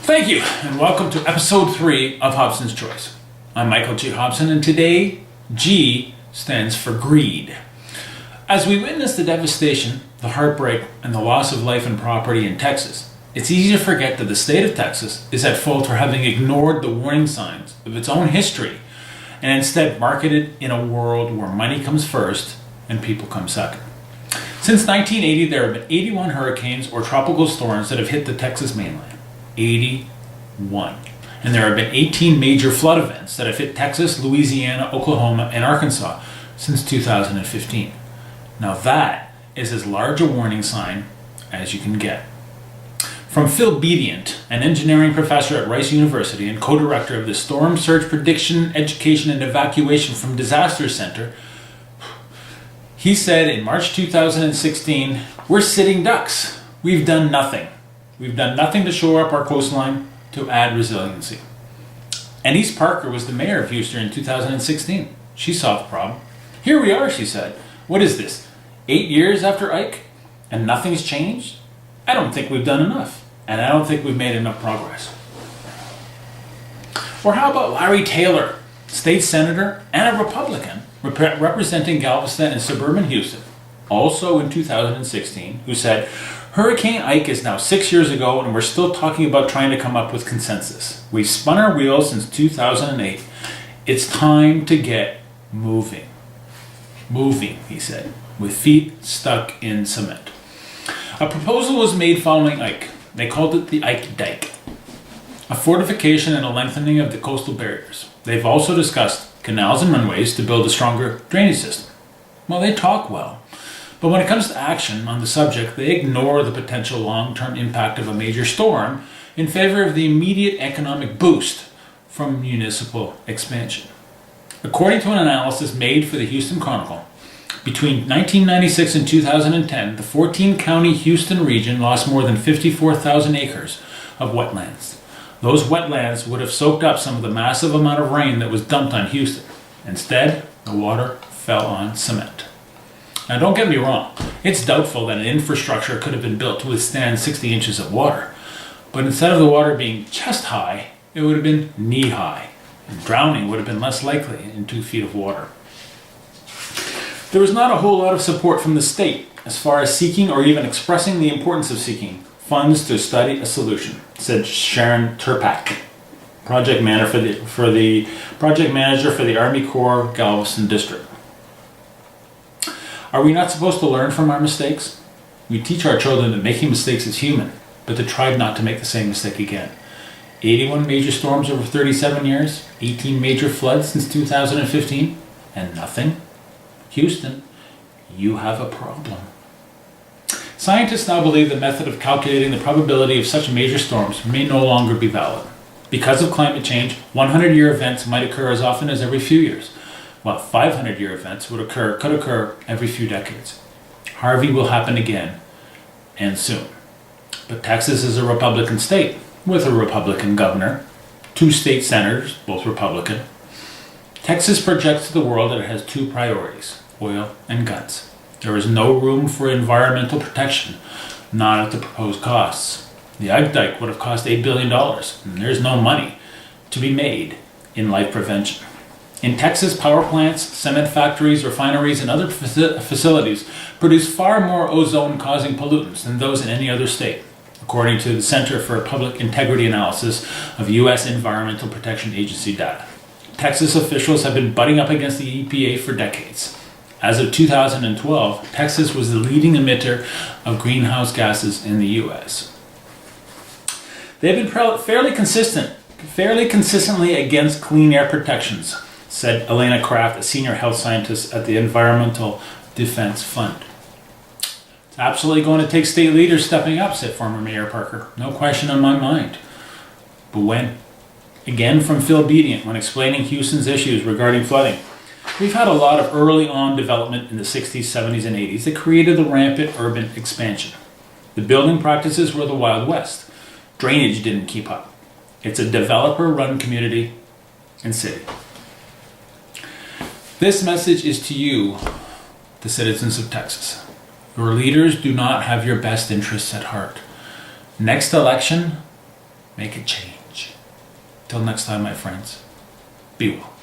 Thank you, and welcome to episode 3 of Hobson's Choice. I'm Michael G. Hobson, and today, G stands for greed. As we witness the devastation, the heartbreak, and the loss of life and property in Texas, it's easy to forget that the state of Texas is at fault for having ignored the warning signs of its own history and instead marketed in a world where money comes first and people come second. Since 1980, there have been 81 hurricanes or tropical storms that have hit the Texas mainland. 81. And there have been 18 major flood events that have hit Texas, Louisiana, Oklahoma, and Arkansas since 2015. Now that is as large a warning sign as you can get. From Phil Bedient, an engineering professor at Rice University and co-director of the Storm Surge Prediction, Education, and Evacuation from Disaster Center, he said in March 2016, "We're sitting ducks. We've done nothing. We've done nothing to shore up our coastline to add resiliency." Annise Parker was the mayor of Houston in 2016. She solved the problem. "Here we are," she said. "What is this, 8 years after Ike, and nothing's changed? I don't think we've done enough, and I don't think we've made enough progress." Or how about Larry Taylor, state senator and a Republican representing Galveston and suburban Houston, also in 2016, who said, "Hurricane Ike is now 6 years ago and we're still talking about trying to come up with consensus. We've spun our wheels since 2008. It's time to get moving." Moving, he said, with feet stuck in cement. A proposal was made following Ike. They called it the Ike Dike, a fortification and a lengthening of the coastal barriers. They've also discussed canals and runways to build a stronger drainage system. Well, they talk well, but when it comes to action on the subject, they ignore the potential long-term impact of a major storm in favor of the immediate economic boost from municipal expansion. According to an analysis made for the Houston Chronicle, between 1996 and 2010, the 14-county Houston region lost more than 54,000 acres of wetlands. Those wetlands would have soaked up some of the massive amount of rain that was dumped on Houston. Instead, the water fell on cement. Now, don't get me wrong, it's doubtful that an infrastructure could have been built to withstand 60 inches of water. But instead of the water being chest high, it would have been knee high. And drowning would have been less likely in 2 feet of water. There was not a whole lot of support from the state as far as seeking or even expressing the importance of seeking funds to study a solution, said Sharon Turpak, project manager for the Army Corps Galveston District. Are we not supposed to learn from our mistakes? We teach our children that making mistakes is human, but to try not to make the same mistake again. 81 major storms over 37 years, 18 major floods since 2015, and nothing? Houston, you have a problem. Scientists now believe the method of calculating the probability of such major storms may no longer be valid. Because of climate change, 100-year events might occur as often as every few years, while 500-year events could occur every few decades. Harvey will happen again, and soon. But Texas is a Republican state, with a Republican governor, 2 state senators, both Republican. Texas projects to the world that it has 2 priorities, oil and guns. There is no room for environmental protection, not at the proposed costs. The Ike Dike would have cost $8 billion, and there's no money to be made in life prevention. In Texas, power plants, cement factories, refineries, and other facilities produce far more ozone-causing pollutants than those in any other state, according to the Center for Public Integrity Analysis of U.S. Environmental Protection Agency data. Texas officials have been butting up against the EPA for decades. As of 2012, Texas was the leading emitter of greenhouse gases in the U.S. They've been fairly consistently against clean air protections, said Elena Kraft, a senior health scientist at the Environmental Defense Fund. "It's absolutely going to take state leaders stepping up," said former Mayor Parker. "No question in my mind." But when? Again from Phil Bedient when explaining Houston's issues regarding flooding. "We've had a lot of early on development in the 60s, 70s, and 80s that created the rampant urban expansion. The building practices were the Wild West. Drainage didn't keep up. It's a developer-run community and city." This message is to you, the citizens of Texas. Your leaders do not have your best interests at heart. Next election, Make a change. Till next time, my friends, be well.